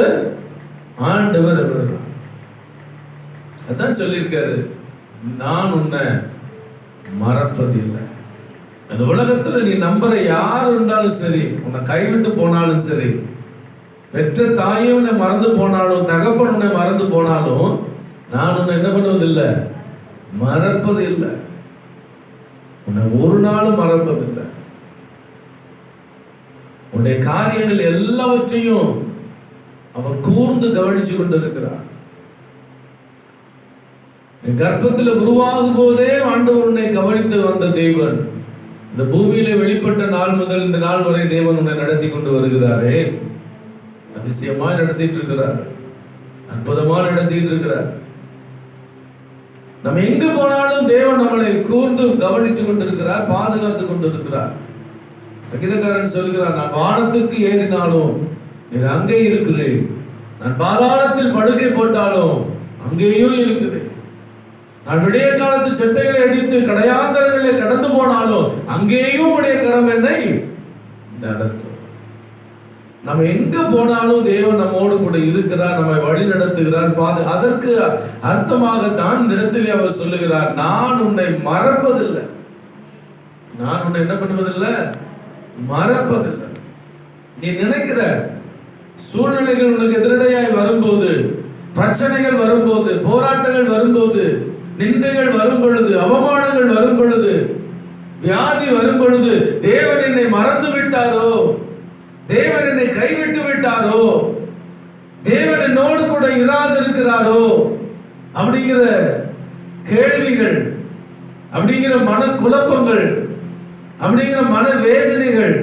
ஆண்டவர் அவர்தான். அதான் சொல்லியிருக்காரு, நான் உன்னை மறப்பதில்லை. அந்த உலகத்துல நீ நம்புற யார் இருந்தாலும் சரி, உன்னை கைவிட்டு போனாலும் சரி, பெற்ற தாயும் உன்னை மறந்து போனாலும், தகப்பன் உன்னை மறந்து போனாலும், நான் உன்னை என்ன பண்ணுவதில்லை, மறப்பதில்லை. உன்னை ஒரு நாளும் மறப்பதில்லை. உன்னுடைய காரியங்கள் எல்லாவற்றையும் அவர் கூர்ந்து கவனிச்சு கொண்டிருக்கிறார். நீ கர்ப்பத்தில் உருவாகும் போதே ஆண்டவர் உன்னை கவனித்து வந்த தேவன் இந்த பூமியில வெளிப்பட்ட நாள் முதல் இந்த நாள் வரை தேவன் உன்னை நடத்தி கொண்டு வருகிறாரே. அதிசயமா நடத்திட்டு இருக்கிறார், அற்புதமா நடத்திட்டு இருக்கிறார். நம்ம எங்கு போனாலும் தேவன் நம்மளை கூர்ந்து கவனித்துக் கொண்டிருக்கிறார், பாதுகாத்து கொண்டிருக்கிறார். சங்கீதக்காரன் சொல்கிறார், நான் வானத்துக்கு ஏறினாலும் நீர் அங்கே இருக்கிறேன், நான் பாதாளத்தில் படுக்கை போட்டாலும் அங்கேயும் இருக்கிறேன், நான் விடிய காலத்து செட்டைகளை அடித்து கடையாந்தரங்களை கடந்து போனாலும் அங்கேயும் உடைய கரம் என்னை நடத்தும். நம்ம எங்க போனாலும் தேவன் நம்மோடு கூட இருக்கிறார், நம்மை வழி நடத்துகிறார். அதற்கு அர்த்தமாகத்தான் இந்த இடத்திலே அவர் சொல்லுகிறார், நான் உன்னை மறப்பதில்லை. நான் உன்னை என்ன பண்ணுவதில்லை, மறப்பதில்லை. நீ நினைக்கிற சூழ்நிலைகள் உனக்கு எதிரடையாய் வரும்போது, பிரச்சனைகள் வரும்போது, போராட்டங்கள் வரும்போது, நிந்தைகள் வரும் பொழுது, அவமானங்கள் வரும் பொழுது, வியாதி வரும் பொழுது, தேவன் என்னை மறந்து விட்டாரோ, தேவன் என்னை கைவிட்டு விட்டாரோ, தேவன் என்னோடு கூட இராது இருக்கிறாரோ அப்படிங்கிற கேள்விகள், அப்படிங்கிற மன குழப்பங்கள், அப்படிங்கிற மன வேதனைகள்,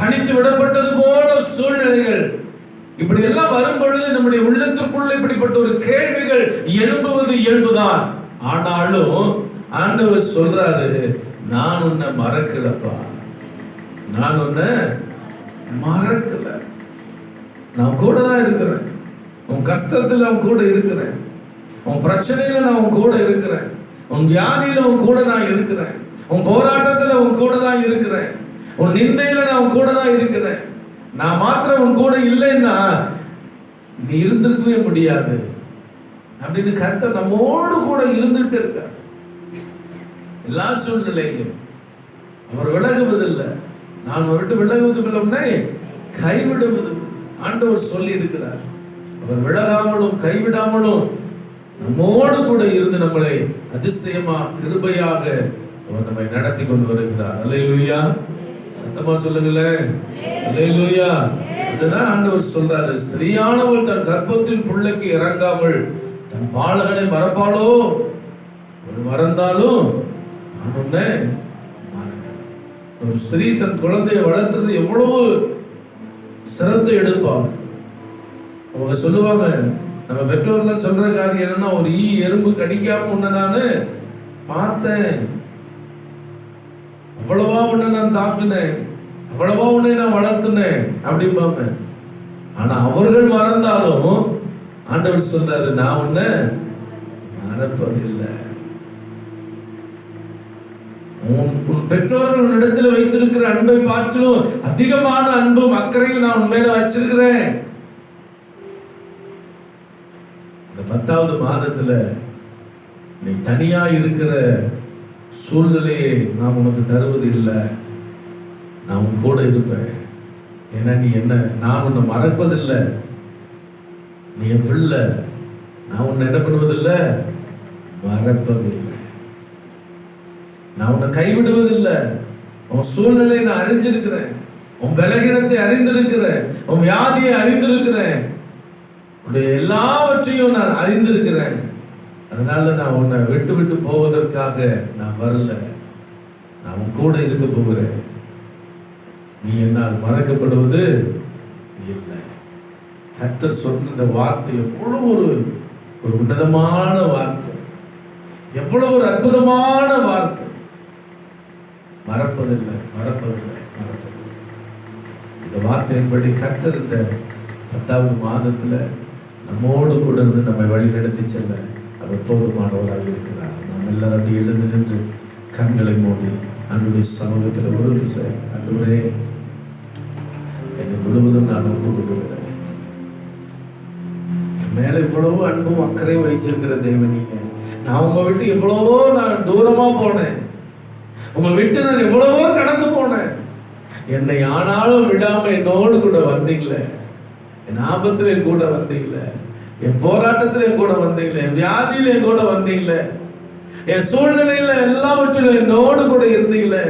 தனித்து விடப்பட்டது போல சூழ்நிலைகள், இப்படி எல்லாம் வரும் பொழுது நம்முடைய உள்ளத்திற்குள்ள இப்படிப்பட்ட ஒரு கேள்விகள் எழும்புவது இயல்புதான். ஆனாலும் ஆண்டவர் சொல்றாரு, நான் உன்னை மறக்கலப்பா, நான் உன்னை மறக்கல, நான் கூட தான் இருக்கிறேன். உன் கஷ்டத்துல அவன் கூட இருக்கிறேன், உன் பிரச்சனையில நான் உன் கூட இருக்கிறேன், உன் வியாதியில உன் கூட நான் இருக்கிறேன், உன் போராட்டத்துல உன் கூட தான் இருக்கிறேன், உன் நிந்தையில நான் உன் கூட தான் இருக்கிறேன். நான் மாத்திரம் உன் கூட இல்லைன்னா நீ இருந்திருக்கவே முடியாது அப்படின்னு கர்த்தர் நம்மோடு கூட இருந்துட்டு இருக்கார். எல்லா சூழ்நிலையிலும் அவர் விலகுவதில்லை. நான் விட்டு விலகுவதில்லை, கைவிடுவது ஆண்டவர் சொல்லி இருக்கிறார். அவர் விலகாமலும் கைவிடாமலும் நம்மோடு கூட இருந்து நம்மளை அதிசயமா கிருபையாக அவர் நம்மை நடத்தி கொண்டு வருகிறார். அல்லேலூயா. சத்தமா சொல்லுங்களேன், அல்லேலூயா. அதுதான் ஆண்டவர் சொல்றாரு, ஸ்திரீயானவள் தன் கர்ப்பத்தின் பிள்ளைக்கு இறங்காமல் தன் பாலகனை மறப்பாளோ, ஒரு மறந்தாலும் ஒரு ஸ்திரீ தன் குழந்தையை வளர்த்தது எவ்வளவு சிரத்தை எடுப்பாங்க. அவங்க சொல்லுவாங்க, நம்ம பெற்றோர்லாம் சொல்ற காரியம் என்னன்னா, ஒரு எறும்பு கடிக்காம உன்னை நான் பார்த்தேன், அவ்வளவா உன்னை நான் தாக்குனேன், அவ்வளவா உன்னை நான் வளர்த்துனேன் அப்படிம்பாங்க. ஆனா அவர்கள் மறந்தாலும் ஆண்டவர் சொல்றாரு, நான் உன்னை மறப்பதில்லை. உன் பெற்றோர்கள் உன்னிடத்தில் வைத்திருக்கிற அன்பை பார்க்கலும் அதிகமான அன்பும் அக்கறையும் நான் உன் மேல வச்சிருக்கிறேன். இந்த 10வது மாதத்துல நீ தனியா இருக்கிற சூழ்நிலையை நான் உனக்கு தருவது இல்லை, நான் உன் கூட இருப்பேன். ஏன்னா நீ என்ன, நான் உன்னை மறப்பதில்லை, நீ என் பிள்ளை, நான் உன்னை என்ன பண்ணுவதில்லை, மறப்பதில்லை, நான் உன்னை கைவிடுவதில்லை. உன் சூழ்நிலையை நான் அறிஞ்சிருக்கிறேன், உன் பலகீனத்தை அறிந்திருக்கிறேன், உன் வியாதியை அறிந்திருக்கிறேன், உன்னுடைய எல்லாவற்றையும் நான் அறிந்திருக்கிறேன். அதனால நான் உன்னை விட்டு விட்டு போவதற்காக நான் வரல. நான் உன் கூட இருக்க போகிறேன். நீ என்னால் மறக்கப்படுவது இல்லை. கர்த்தர் சொன்ன இந்த வார்த்தை எவ்வளவு ஒரு உன்னதமான வார்த்தை, எவ்வளவு ஒரு அற்புதமான வார்த்தை. மறப்பதில்லை, மறப்பதில்லை, மறப்பதில்லை. இந்த வார்த்தையின்படி கர்த்தர் இந்த 10வது மாதத்துல நம்மோடு கூட இருந்து நம்மை வழி நடத்தி செல்ல அவர் போதுமானவராக இருக்கிறார். நாம் எல்லாரும் அப்படி எழுந்து நின்று கண்களை மூடி அன்றைய சமூகத்தில் ஒரு அன்றுவரே என்னை முழுவதும் நான் ஒப்பு கொண்டுகிறேன். என் மேல இவ்வளவோ அன்பும் அக்கறையும் வச்சிருக்கிற தேவன் நீங்க. நான் உங்க விட்டு எவ்வளவோ நான் தூரமா போனேன், உங்க விட்டு நான் எவ்வளவோ கடந்து போனேன். என்னை ஆனாலும் விடாம என்னோடு கூட வந்தீங்களே, என் ஆபத்துல என் கூட வந்தீங்களே, என் போராட்டத்துல என் கூட வந்தீங்களே, என் வியாதியில என் கூட வந்தீங்களே, என் சூழ்நிலையில எல்லாவற்றிலும் என்னோடு கூட இருந்தீங்களே.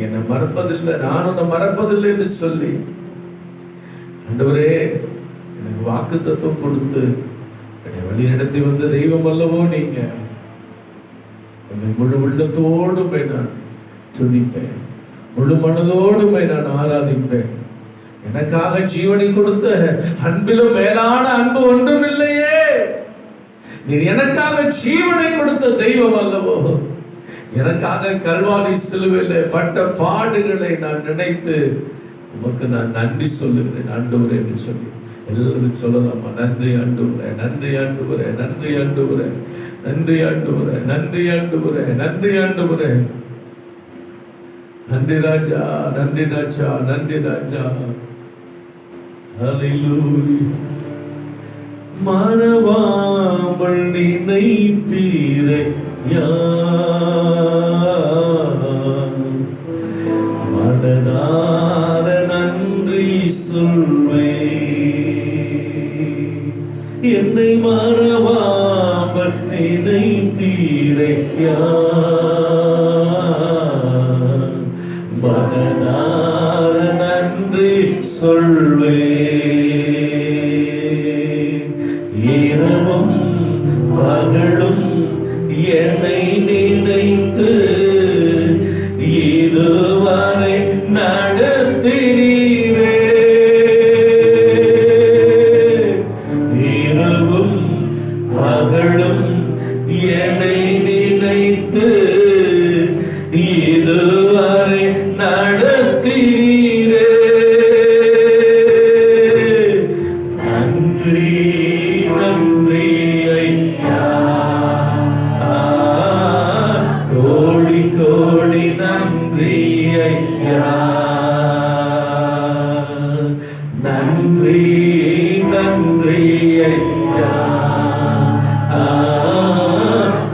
என்னை மறப்பதில்லை, நான் உன்னை மறப்பதில்லை என்று சொல்லி ஆண்டவரே எனக்கு வாக்கு தத்துவம் கொடுத்து என்னை வழி நடத்தி வந்த தெய்வம் அல்லவோ நீங்க. முழு உள்ளத்தோடுமே நான் துதிப்பேன், முழு மனதோடுமே நான் ஆராதிப்பேன். எனக்காக ஜீவனை கொடுத்த அன்பிலும் மேலான அன்பு ஒன்றும் இல்லையே. நீர் எனக்காக ஜீவனை கொடுத்த தெய்வம் அல்லவோ. எனக்காக கல்வாரி சிலுவையில் பட்ட பாடுகளை நான் நினைத்து உமக்கு நான் நன்றி சொல்லுகிறேன் ஆண்டவரே என்று சொல்லி எல்லாரும் சொல்லலாமா? நன்றி ஆண்டவரே, நன்றி ஆண்டவரே, நன்றி ஆண்டவரே, நன்றி ஆண்டவரே, நன்றி ஆண்டவரே, நன்றி ஆண்டவரே, நன்றி ராஜா, நன்றி ராஜா, நன்றி ராஜா. ஹல்லேலூயா. மறவாமல் நினைத்தீரையா, மனதார நன்றி சொல்வே. என்னை மறவாமல் நினைத்தீரையா, மனதார நன்றி சொல்வே. இரவும் பகலும் என்னை நினைத்து இதுவரை நடத்தினீரே. இரவும் பகலும் என்னை நினைத்து இதுவரை நடத்தினீரே. நன்றி நன்றி ஐயா, கோடி கோடி நன்றி ஐயா. நன்றி நன்றி ஐயா,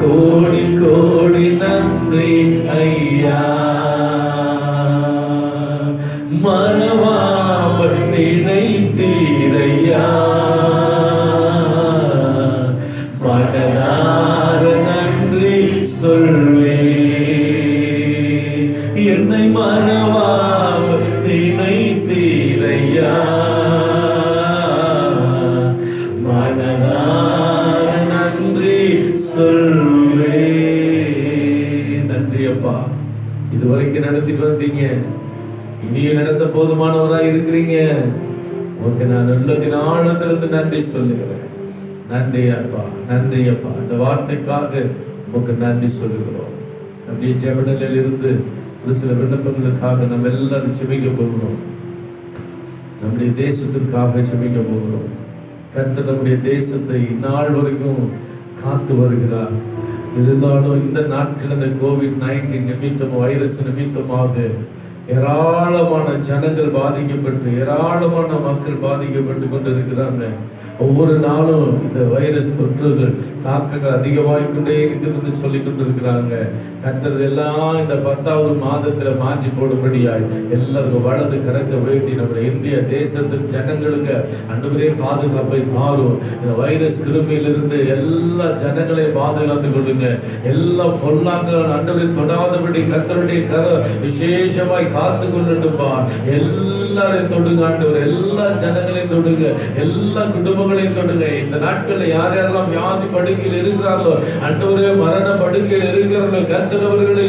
கோடி கோடி நன்றி ஐயா. மறவாமல் நினைத்தீரையா, மனதார நன்றி சொல்வே. என்னை மறவாமல் நினைத்தீரையா, மனதார நன்றி சொல்வே. நன்றி அப்பா, இதுவரைக்கும் நடத்திட்டு வந்தீங்க, இனியும் நடத்த போதுமானவராய் இருக்கிறீங்க. உனக்கு நான் உள்ளத்தின் ஆழத்திலிருந்து நன்றி சொல்லுகிறேன். நன்றி அப்பா, நன்றி அப்பா. இந்த வார்த்தைக்காக உனக்கு நன்றி சொல்லுகிறோம். அப்படியே ஜெபநிலையில் இருந்து ஒரு சில விண்ணப்பங்களுக்காக நம்ம எல்லாரும் செபிக்க போகிறோம். நம்முடைய தேசத்திற்காக செபிக்க போகிறோம். கர்த்தர் நம்முடைய தேசத்தை இந்நாள் வரைக்கும் காத்து வருகிறார். இருந்தாலும் இந்த நாட்கள் இந்த COVID-19 நிமித்தம், வைரஸ் நிமித்தமாக ஏராளமான ஜனங்கள் பாதிக்கப்பட்டு, ஏராளமான மக்கள் பாதிக்கப்பட்டு கொண்டிருக்கிறாங்க. ஒவ்வொரு நாளும் இந்த வைரஸ் தொற்றுகள் தாக்கங்கள் அதிகமாகிக்கொண்டே இருக்கிறது சொல்லி கொண்டிருக்கிறாங்க. கர்த்தர் எல்லாம் இந்த 10வது மாதத்துல மாற்றி போடும்படியாய் எல்லாருக்கும் வலது கரத்தை உயர்த்தி நம்முடைய இந்திய தேசத்தின் ஜனங்களுக்கு ஆண்டவரே பாதுகாப்பை தாரும். இந்த வைரஸ் கிருமியிலிருந்து எல்லா ஜனங்களையும் பாதுகாத்து கொள்ளுங்க. எல்லா பொல்லாங்க ஆண்டவரை தொடாதபடி கர்த்தருடைய கர விசேஷமாய் காத்து கொள்ளட்டும்பா. எல்லாரையும் தொடுங்க ஆண்டவரே, எல்லா ஜனங்களையும் தொடுங்க, எல்லா குடும்பங்களையும் தொடுங்க. இந்த நாட்களில் யார் யாரெல்லாம் வியாதி படுக்கையில் இருக்கிறார்களோ ஆண்டவரே, மரண படுக்கையில் இருக்கிறார்களோ கர்த்தர் அவர்களை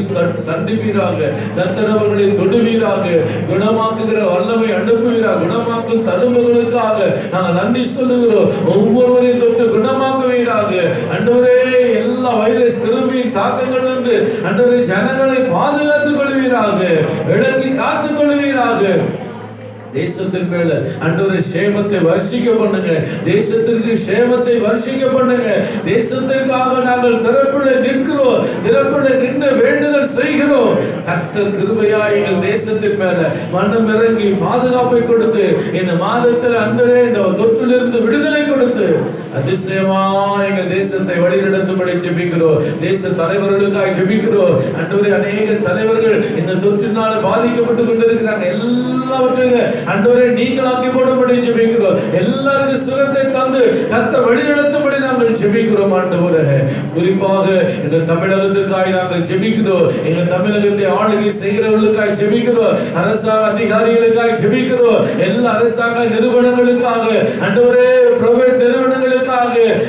சந்திப்பீராக, கர்த்தர் அவர்களை தொடுவீராக, குணமாக்குகிற வல்லமை அனுப்புவீராக. குணமாக்கும் தழும்புகளுக்காக நாங்கள் நன்றி சொல்லுகிறோம். ஒவ்வொருவரையும் தொட்டு குணமாக்குவீராக ஆண்டவரே. எல்லா வைரஸ் கிருமியின் தாக்கங்கள் இருந்து ஆண்டவரே ஜனங்களை பாதுகாத்துக் கொள்வீராக, விலக்கி காத்துக் கொள்வீராக. தேசத்தின் மேல ஆண்டவரே சேமத்தை வர்ஷிக்க பண்ணுங்க, தேசத்திற்கு சேமத்தை வர்ஷிக்க பண்ணுங்க. தேசத்திற்காக நாங்கள் திறப்பிலே நிற்கிறோம், திறப்பிலே நின்று வேண்டுதல் செய்கிறோம். கர்த்தர் கிருபையாய் எங்கள் தேசத்தின் மேல மனம் இறங்கி பாதுகாப்பை கொடுத்து இந்த மாதத்தில் ஆண்டவரே இந்த தொற்றிலிருந்து விடுதலை கொடுத்து அதிசயமா எங்கள் தேசத்தை வழிநடத்தும்படி ஜெபிக்கிறோம். தேச தலைவர்களுக்காக ஜெபிக்கிறோம் ஆண்டவரே. அநேக தலைவர்கள் இந்த தொற்றினால் பாதிக்கப்பட்டு கொண்டிருக்கிறாங்க. எல்லாவற்றையும் ஆண்டவரே நீங்களாக்கி போடும்படி ஜெபிக்கிறோம். எல்லாருக்கும் சுகத்தை தந்து கர்த்தர் வழிநடத்தும்படி நாங்கள் ஜெபிக்கிறோம் ஆண்டவரே. குறிப்பாக எங்கள் தமிழகத்திற்காக நாங்கள் ஜெபிக்கிறோம். எங்கள் தமிழகத்தை ஆளுகை செய்கிறவர்களுக்காக ஜெபிக்கிறோம். அரசாங்க அதிகாரிகளுக்காக ஜெபிக்கிறோம். எல்லா அரசாங்க நிறுவனங்களுக்காக ஆண்டவரே, பிரைவேட் நிறுவனங்களுக்காக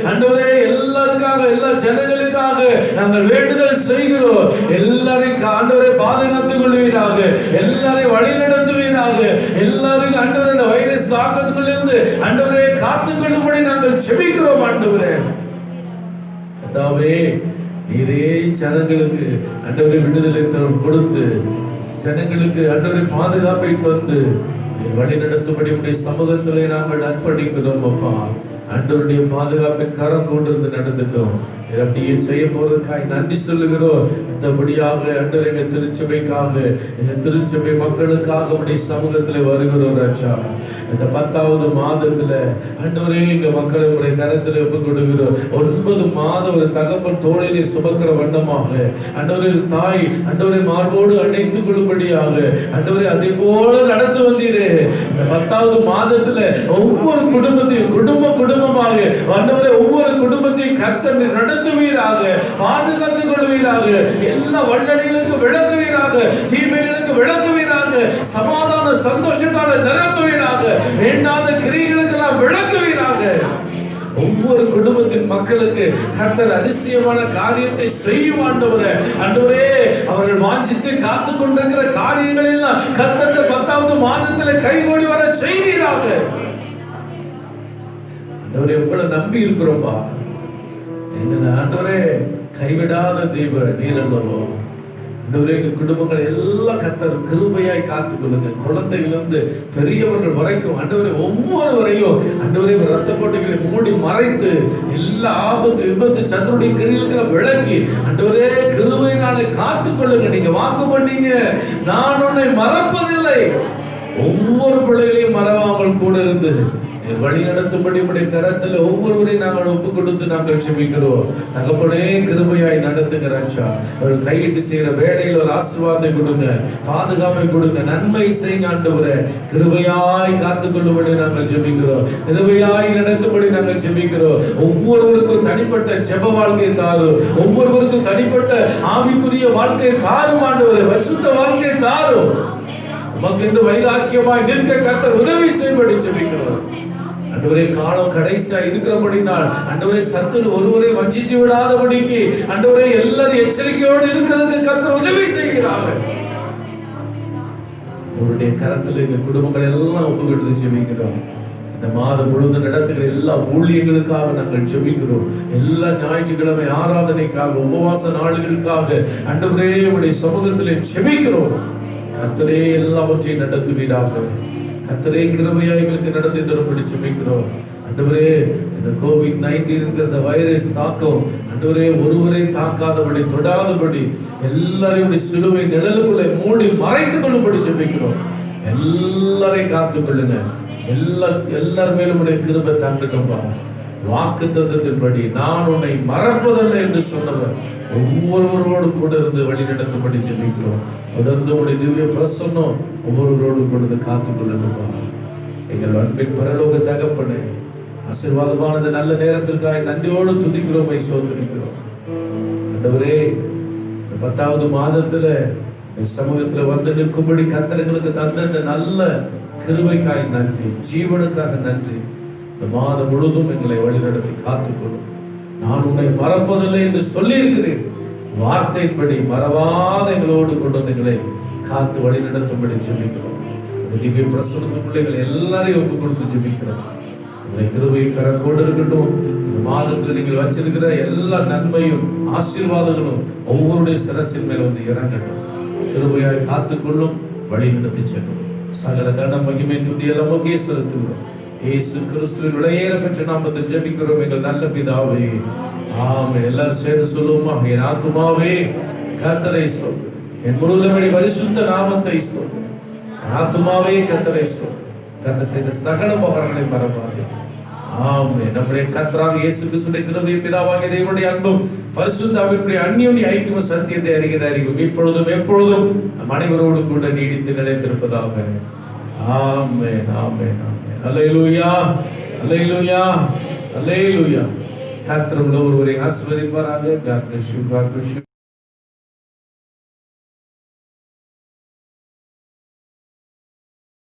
ஆண்டவரே, எல்லாருக்காக, எல்லா ஜனங்களுக்காக நாங்கள் வேண்டுதல் செய்கிறோம். எல்லாரையும் ஆண்டவரே பாதுகாத்துக் கொள்வீராக, எல்லாரையும் வழி நடத்துவீராக. எல்லாருக்கும் ஆண்டவரே வைரஸ் தாக்கத்திலிருந்து ஆண்டவரே காத்துக் கொள்ளும்படி நாங்கள் ஜெபிக்கிறோம் ஆண்டவரே. கர்த்தாவே, நீரே ஜனங்களுக்கு ஆண்டவரே விடுதலை கொடுத்து ஜனங்களுக்கு ஆண்டவரே பாதுகாப்பை தந்து வழி நடத்தும்படி உடைய சமூகத்திலே நாங்கள் அர்ப்பணிக்கிறோம் அப்பா. ஆண்டவருடைய பாதுகாப்பின் கரம் கொண்டிருந்து நடந்துட்டோம். அப்படியே செய்ய போறதுக்காக நன்றி சொல்லுகிறோம். மற்றபடியாக ஆண்டவரே எங்க திருச்சபைக்காக, எங்க திருச்சபை மக்களுக்காக உடைய சமூகத்தில் வருகிறோம் ராஜா. இந்த 10வது மாதத்துல ஆண்டவரே எங்க மக்களை உடைய கரத்தில் ஒப்புக் கொடுக்கிறோம். 9 மாதம் ஒரு தகப்பன் தோளிலே சுமக்கிற வண்ணமாக ஆண்டவரே தாய் ஆண்டவரை மார்போடு அணைத்துக் கொள்ளும்படியாக ஆண்டவரே அதே போல நடந்து வந்தீரே. இந்த 10வது மாதத்துல ஒவ்வொரு குடும்பத்தையும் குடும்பமாக ஆண்டவரே ஒவ்வொரு குடும்பத்தையும் கர்த்தர் நடத்துவீராக, பாதுகாத்துக் கொள்வீராக. எல்லா வல்லடைகளுக்கு விளக்குவீராக, தீமைகளுக்கு விளக்குவீராக, சமாதான சந்தோஷத்தால நிரப்புவீராக, வேண்டாத கிரியைகளுக்கெல்லாம் விளக்குவீராக. ஒவ்வொரு குடும்பத்தின் மக்களுக்கு கர்த்தர் அதிசயமான காரியத்தை செய்யும் ஆண்டவரே. ஆண்டவரே, அவர்கள் வாஞ்சித்து காத்துக் கொண்டிருக்கிற காரியங்கள் எல்லாம் கர்த்தர் 10வது மாதத்தில் கைகூடி வர செய்வீராக. ஆண்டவரே, உங்களை நம்பி இருக்கிறோம்பா. ஆண்டவரே, கைவிடாத தெய்வ நீர் அல்லவோ. ஆண்டவரே, குடும்பங்களை எல்லாம் கர்த்தர் கிருபையாய் காத்துக் கொள்ளுங்க. குழந்தைகளிலிருந்து பெரியவர்கள் வரைக்கும் ஆண்டவரே ஒவ்வொருவரையும் ஆண்டவரே இரத்த கோட்டைகளை மூடி மறைத்து எல்லா ஆபத்து விபத்து சத்துருடைய கிரியைகளை விளக்கி ஆண்டவரே கிருபையினாலே காத்துக் கொள்ளுங்க. நீங்க வாக்கு பண்ணீங்க, நான் உன்னை மறப்பதில்லை. ஒவ்வொரு பிள்ளைகளையும் மறவாமல் கூட இருந்து வழி நடத்தும்படி உடைய கரத்தில் ஒவ்வொருவரையும் நாங்கள் ஒப்புக் கொடுத்து நாங்கள் ஜெபிக்கிறோம். தகப்பனே, கிருபையாய் நடத்துங்க ராஜா. அவர்கள் கையிட்டு செய்கிற வேலையில் ஒரு ஆசீர்வாதத்தை கொடுங்க, பாதுகாப்பை கொடுங்க, நன்மை செய்யுங்க ஆண்டவரே. கிருபையாய் காத்துக்கொள்ளும்படி நாங்கள் ஜெபிக்கிறோம். கிருபையாய் நடத்தும்படி நாங்கள் ஜெபிக்கிறோம். ஒவ்வொருவருக்கும் தனிப்பட்ட ஜெப வாழ்க்கை தாரும், ஒவ்வொருவருக்கும் தனிப்பட்ட ஆவிக்குரிய வாழ்க்கை தாரும் ஆண்டவரே. பரிசுத்த வாழ்க்கை தாரும். உமக்கென்று வைராக்கியமாய் நிற்க கர்த்தர் உதவி செய்யும்படி ஜெபிக்கிறோம். ஆண்டவரே, காலம் கடைசியா இருக்கிறபடினால் ஆண்டவரே சத்துரு ஒருவரை வஞ்சித்து விடாதபடிக்கு ஆண்டவரே எல்லாரும் எச்சரிக்கையோடு இருக்கிறதுக்கு கர்த்தர் உதவி செய்கிறாங்க. அவருடைய கரத்தில் இந்த குடும்பங்கள் எல்லாம் ஒப்புக்கொடுத்து ஜெபிக்கிறோம். இந்த மாதம் முழுவதும் நடத்துகிற எல்லா ஊழியர்களுக்காக நாங்கள் ஜெபிக்கிறோம். எல்லா ஞாயிற்றுக்கிழமை ஆராதனைக்காக, உபவாச நாளுகளுக்காக ஆண்டவரே உடைய சமூகத்திலே ஜெபிக்கிறோம். கர்த்தரே எல்லாவற்றையும் நடத்துவீராக. கர்த்தரே கிருபையா எங்களுக்கு நடத்தி தரும்படி ஜெபிக்கிறோம். ஆண்டவரே, இந்த COVID-19 என்கிற வைரஸ் தாக்கம் ஆண்டவரே ஒருவரை தாக்காதபடி, தொடாதபடி எல்லாரையும் சிலுவை நிழலுக்குள்ளே மூடி மறைத்துக் கொள்ளும்படி ஜெபிக்கிறோம். எல்லாரையும் காத்துக் கொள்ளுங்க. எல்லார் மேலும் உடைய கிருபை தங்கட்டும்பா. வாக்கு தத்தத்தின்படி நான் உன்னை மறப்பதில்லை என்று சொன்னவர் ஒவ்வொருவரோடு கூட இருந்து வழி நடத்தும்படி ஜெபிக்கிறோம். தொடர்ந்து உடைய திவ்ய பிரசன்னம் ஒவ்வொருவரோடு கூட காத்துக் கொள்ளட்டும்பா. எங்கள் அன்பின் பரலோக தகப்பனே, ஆசீர்வாதமானது நல்ல நேரத்திற்காக நன்றியோடு துதிக்கிறோம், சோதரிக்கிறோம். ஆண்டவரே, 10வது மாதத்துல இந்த சமூகத்துல வந்து நிற்கும்படி கர்த்தர்களுக்கு தந்த இந்த நல்ல கிருபைக்காய் நன்றி, ஜீவனுக்காக நன்றி. இந்த மாதம் முழுதும் எங்களை வழிநடத்தி காத்துக்கொள்ளும். நான் உன்னை மறப்பதில்லை என்று சொல்லி இருக்கிறேன். வார்த்தைப்படி மறவாத எங்களோடு கொண்டு வந்து எங்களை காத்து வழி நடத்தும்படி ஜெபிக்கிறோம். திவ்ய பிரசன்னத்து பிள்ளைகள் எல்லாரையும் ஒப்புக் கொடுத்து ஜெபிக்கிறோம். உங்களை கிருபை கரக்கோடு இருக்கட்டும். இந்த மாதத்தில் நீங்கள் வச்சிருக்கிற எல்லா நன்மையும் ஆசீர்வாதங்களும் ஒவ்வொருடைய சிரசின் மேல வந்து இறங்கட்டும். கிருபையாய் காத்துக்கொள்ளும், வழி நடத்தி செல்லும். சகல கன மகிமை துதி எல்லாம் உமக்கே செலுத்துகிறோம். இயேசு கிறிஸ்துவின் விலையேற பெற்ற நாமத்தில் ஜெபிக்கிறோம் எங்கள் நல்ல பிதாவே, ஆமென். எல்லாரும் சேர்ந்து சொல்லுவோமா? என் ஆத்துமாவே கர்த்தரை ஸ்தோத்திரி, என் முழுவதுமே பரிசுத்த நாமத்தை ஸ்தோத்திரி. என் ஆத்துமாவே கர்த்தரை ஸ்தோத்திரி, கர்த்தர் செய்த சகல உபகாரங்களை மறவாதே. ஆமென். நம்முடைய கர்த்தராகிய இயேசு கிறிஸ்துவின் கிருபை, பிதாவாகிய தேவனுடைய அன்பும் பரிசுத்த ஆவியினுடைய அந்யோன்ய ஐக்கியமும் சத்தியத்தை அறிகிற அறிவும் இப்பொழுதும் எப்பொழுதும் நம் அனைவரோடு கூட நீடித்து நிலைத்திருப்பதாக. ஆமென், ஆமென், ஆமென். அல்லேலூயா, அல்லேலூயா, அல்லேலூயா. கர்த்தர் ஒருவரை ஆசீர்வதிப்பாராக. God bless you, God bless you.